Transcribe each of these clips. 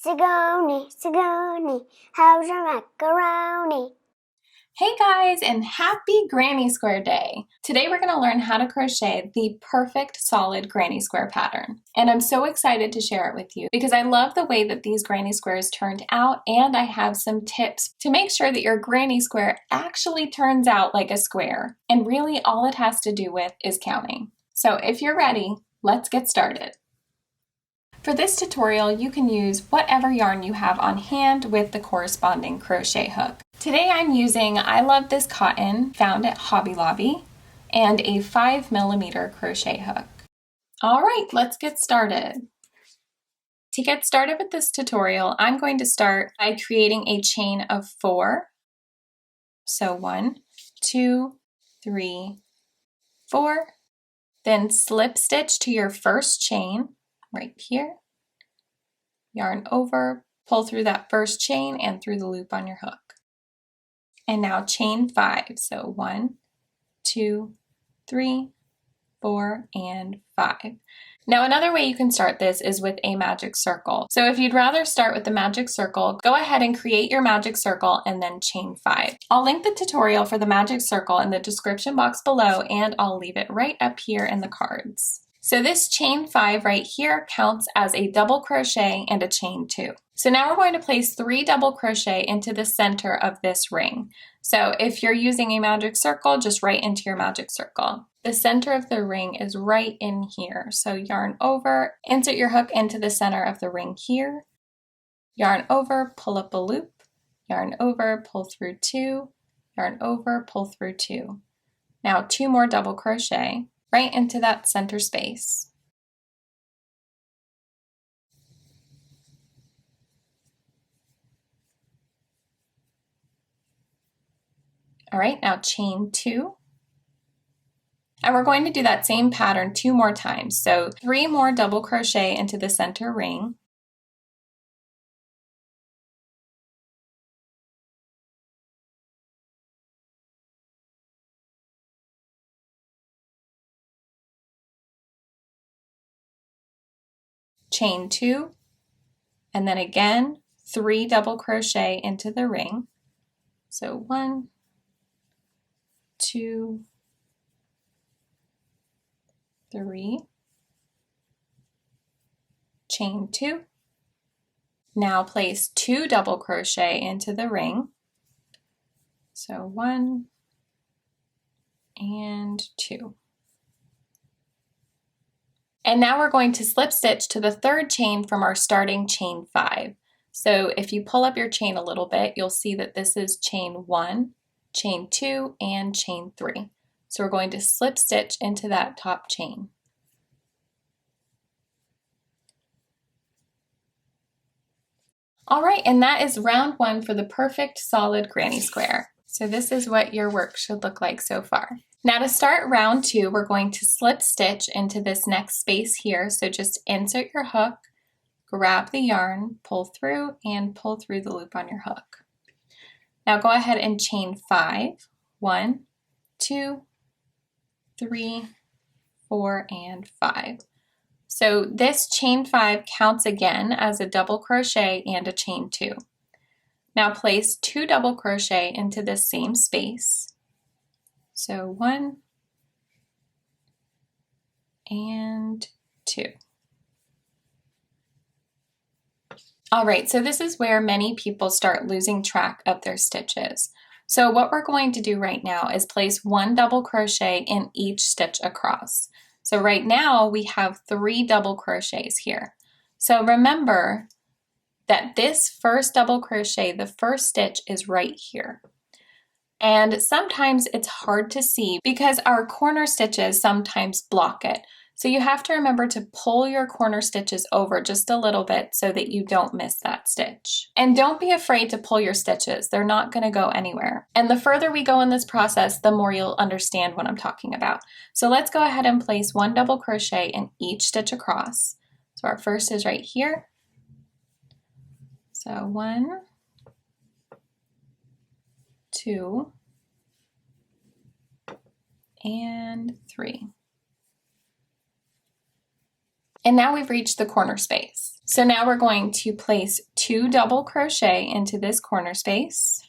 Sigoni, Sigoni, how's your macaroni? Hey guys, and happy Granny Square Day! Today we're going to learn how to crochet the perfect solid granny square pattern. And I'm so excited to share it with you because I love the way that these granny squares turned out, and I have some tips to make sure that your granny square actually turns out like a square. And really all it has to do with is counting. So if you're ready, let's get started. For this tutorial, you can use whatever yarn you have on hand with the corresponding crochet hook. Today I'm using I Love This Cotton, found at Hobby Lobby, and a 5mm crochet hook. All right, let's get started. To get started with this tutorial, I'm going to start by creating a chain of 4. So 1, 2, 3, 4. Then slip stitch to your first chain right here. Yarn over, pull through that first chain and through the loop on your hook. And now chain 5. So 1, 2, 3, 4, and 5. Now another way you can start this is with a magic circle. So if you'd rather start with the magic circle, go ahead and create your magic circle and then chain 5. I'll link the tutorial for the magic circle in the description box below, and I'll leave it right up here in the cards. So this chain 5 right here counts as a double crochet and a chain 2. So now we're going to place 3 double crochet into the center of this ring. So if you're using a magic circle, just right into your magic circle. The center of the ring is right in here. So yarn over, insert your hook into the center of the ring here. Yarn over, pull up a loop. Yarn over, pull through 2. Yarn over, pull through 2. Now 2 more double crochet right into that center space. All right, now chain 2. And we're going to do that same pattern 2 more times. So 3 more double crochet into the center ring. Chain 2, and then again 3 double crochet into the ring. So 1, 2, 3, chain 2. Now place 2 double crochet into the ring. So 1 and 2. And now we're going to slip stitch to the third chain from our starting chain 5. So if you pull up your chain a little bit, you'll see that this is chain 1, chain 2, and chain 3. So we're going to slip stitch into that top chain. All right, and that is round 1 for the perfect solid granny square. So this is what your work should look like so far. Now to start round 2, we're going to slip stitch into this next space here. So just insert your hook, grab the yarn, pull through, and pull through the loop on your hook. Now go ahead and chain 5. 1, 2, 3, 4, and 5. So this chain 5 counts again as a double crochet and a chain 2. Now place 2 double crochet into this same space. So 1 and 2. All right, so this is where many people start losing track of their stitches. So what we're going to do right now is place 1 double crochet in each stitch across. So right now we have 3 double crochets here. So remember that this first double crochet, the first stitch is right here. And sometimes it's hard to see because our corner stitches sometimes block it. So you have to remember to pull your corner stitches over just a little bit so that you don't miss that stitch. And don't be afraid to pull your stitches. They're not going to go anywhere. And the further we go in this process, the more you'll understand what I'm talking about. So let's go ahead and place 1 double crochet in each stitch across. So our first is right here. So 1, 2, and 3. And now we've reached the corner space. So now we're going to place 2 double crochet into this corner space.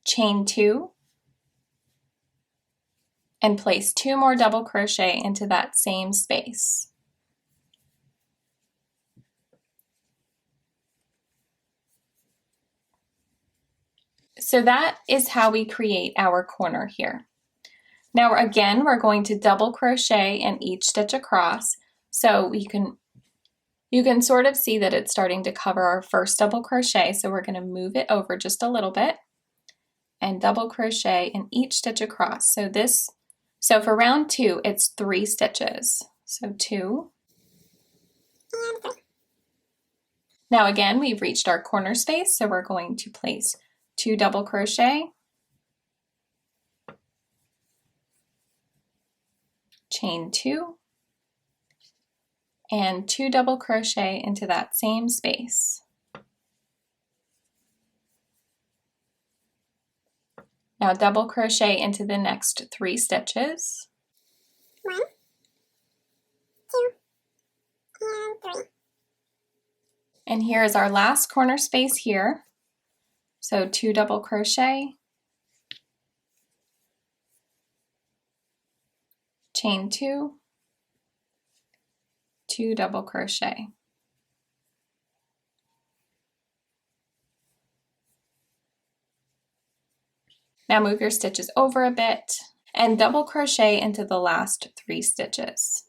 Chain 2, and place 2 more double crochet into that same space. So that is how we create our corner here. Now again, we're going to double crochet in each stitch across, so you can sort of see that it's starting to cover our first double crochet, so we're going to move it over just a little bit and double crochet in each stitch across. So for round 2, it's 3 stitches. So 2 and 3. Now again, we've reached our corner space, so we're going to place 2 double crochet, chain 2, and 2 double crochet into that same space. Now double crochet into the next 3 stitches. 1, 2, and 3. And here is our last corner space here. So 2 double crochet, chain 2, 2 double crochet. Now move your stitches over a bit and double crochet into the last 3 stitches.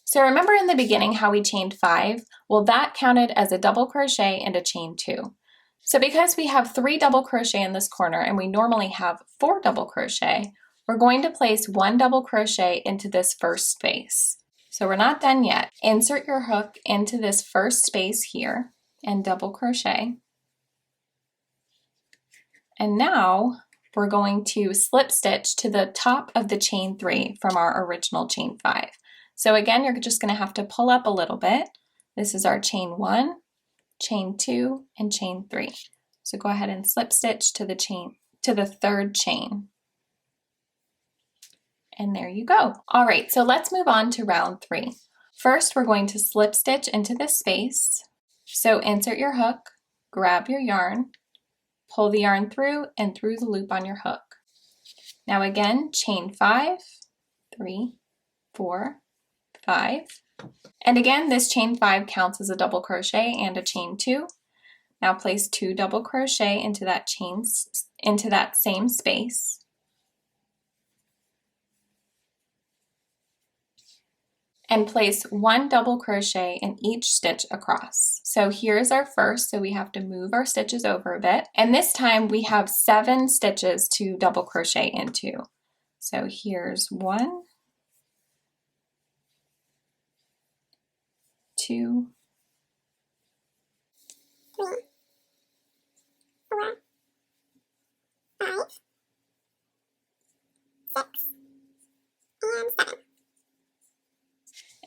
So remember in the beginning how we chained 5? Well, that counted as a double crochet and a chain 2. So because we have 3 double crochet in this corner and we normally have 4 double crochet, we're going to place 1 double crochet into this first space. So we're not done yet. Insert your hook into this first space here and double crochet. And now we're going to slip stitch to the top of the chain 3 from our original chain 5. So again, you're just going to have to pull up a little bit. This is our chain 1, chain 2, and chain 3. So go ahead and slip stitch to the 3rd chain. And there you go. All right, so let's move on to round 3. First, we're going to slip stitch into this space. So insert your hook, grab your yarn, pull the yarn through and through the loop on your hook. Now again, chain 5, 3, 4, 5. And again, this chain 5 counts as a double crochet and a chain 2. Now place 2 double crochet into that same space. And place 1 double crochet in each stitch across. So here's our first, so we have to move our stitches over a bit. And this time we have 7 stitches to double crochet into. So here's 1, 2, 3, 4, 5, 6, and 7.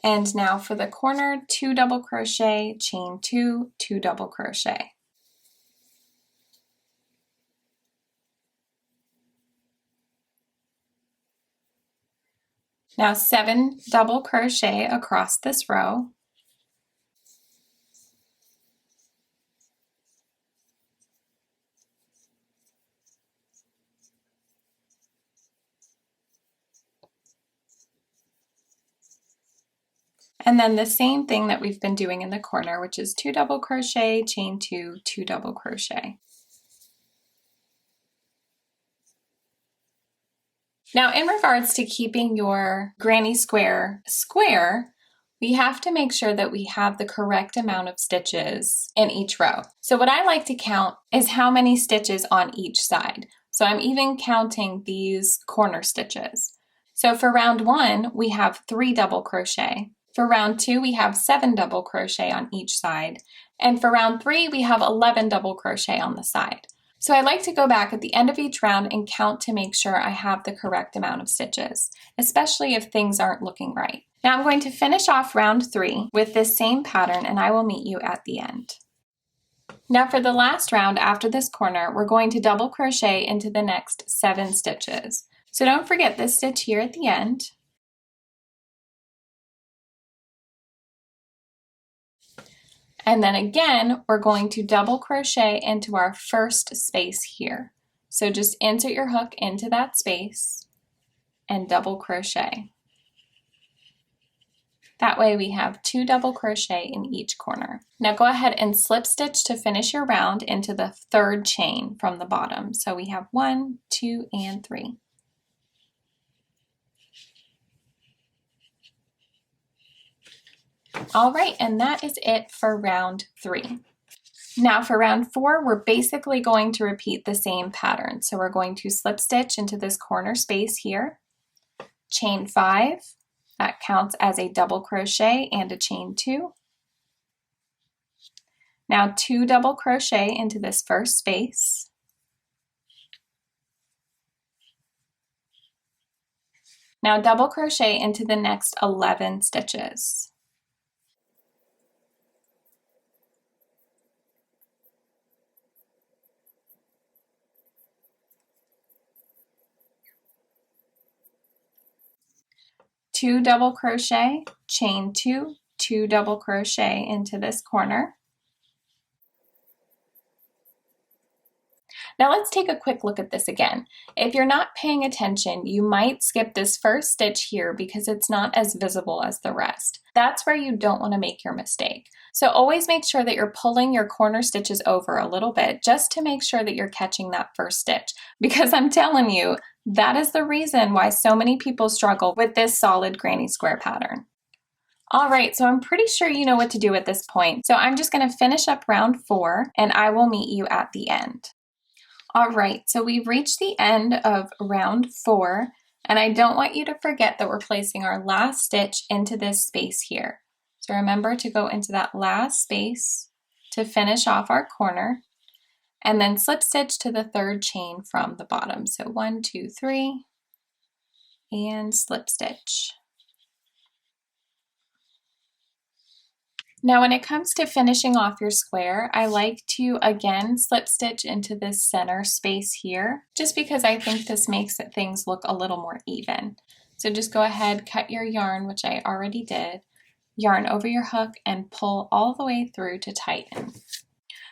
And now for the corner, 2 double crochet, chain 2, 2 double crochet. Now 7 double crochet across this row. And then the same thing that we've been doing in the corner, which is 2 double crochet, chain 2, 2 double crochet. Now in regards to keeping your granny square square, we have to make sure that we have the correct amount of stitches in each row. So what I like to count is how many stitches on each side. So I'm even counting these corner stitches. So for round 1, we have 3 double crochet. For round 2, we have 7 double crochet on each side. And for round 3, we have 11 double crochet on the side. So I like to go back at the end of each round and count to make sure I have the correct amount of stitches, especially if things aren't looking right. Now I'm going to finish off round 3 with this same pattern, and I will meet you at the end. Now for the last round after this corner, we're going to double crochet into the next 7 stitches. So don't forget this stitch here at the end. And then again, we're going to double crochet into our first space here. So just insert your hook into that space and double crochet. That way we have 2 double crochet in each corner. Now go ahead and slip stitch to finish your round into the 3rd chain from the bottom. So we have 1, 2, and 3. All right, and that is it for round 3. Now for round 4, we're basically going to repeat the same pattern. So we're going to slip stitch into this corner space here, chain 5, that counts as a double crochet and a chain 2. Now 2 double crochet into this first space. Now double crochet into the next 11 stitches. Two double crochet, chain 2, 2 double crochet into this corner. Now let's take a quick look at this again. If you're not paying attention, you might skip this first stitch here because it's not as visible as the rest. That's where you don't want to make your mistake. So always make sure that you're pulling your corner stitches over a little bit just to make sure that you're catching that first stitch, because I'm telling you, that is the reason why so many people struggle with this solid granny square pattern. All right, so I'm pretty sure you know what to do at this point. So I'm just going to finish up round 4 and I will meet you at the end. All right, so we've reached the end of round 4, and I don't want you to forget that we're placing our last stitch into this space here. So remember to go into that last space to finish off our corner, and then slip stitch to the 3rd chain from the bottom. So 1, 2, 3, and slip stitch. Now when it comes to finishing off your square, I like to again slip stitch into this center space here, just because I think this makes things look a little more even. So just go ahead, cut your yarn, which I already did, yarn over your hook and pull all the way through to tighten.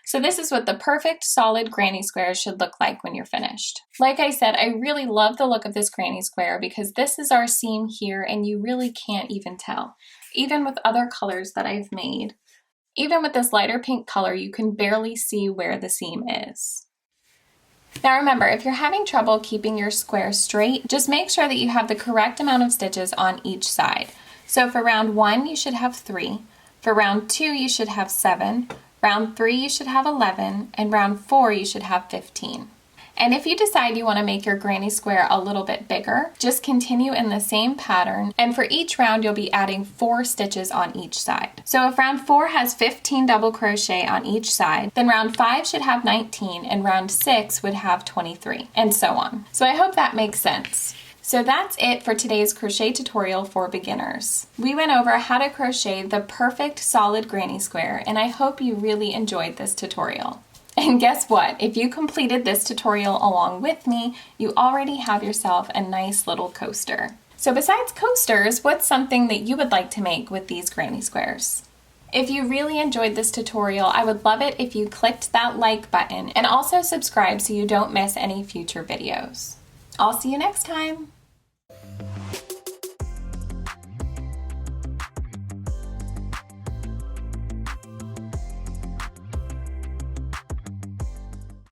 So this is what the perfect solid granny square should look like when you're finished. Like I said, I really love the look of this granny square because this is our seam here and you really can't even tell. Even with other colors that I've made, even with this lighter pink color, you can barely see where the seam is. Now remember, if you're having trouble keeping your square straight, just make sure that you have the correct amount of stitches on each side. So for round 1, you should have 3. For round 2, you should have 7. Round 3, you should have 11, and round 4, you should have 15. And if you decide you want to make your granny square a little bit bigger, just continue in the same pattern, and for each round, you'll be adding 4 stitches on each side. So if round 4 has 15 double crochet on each side, then round 5 should have 19, and round 6 would have 23, and so on. So I hope that makes sense. So that's it for today's crochet tutorial for beginners. We went over how to crochet the perfect solid granny square, and I hope you really enjoyed this tutorial. And guess what? If you completed this tutorial along with me, you already have yourself a nice little coaster. So besides coasters, what's something that you would like to make with these granny squares? If you really enjoyed this tutorial, I would love it if you clicked that like button and also subscribe so you don't miss any future videos. I'll see you next time.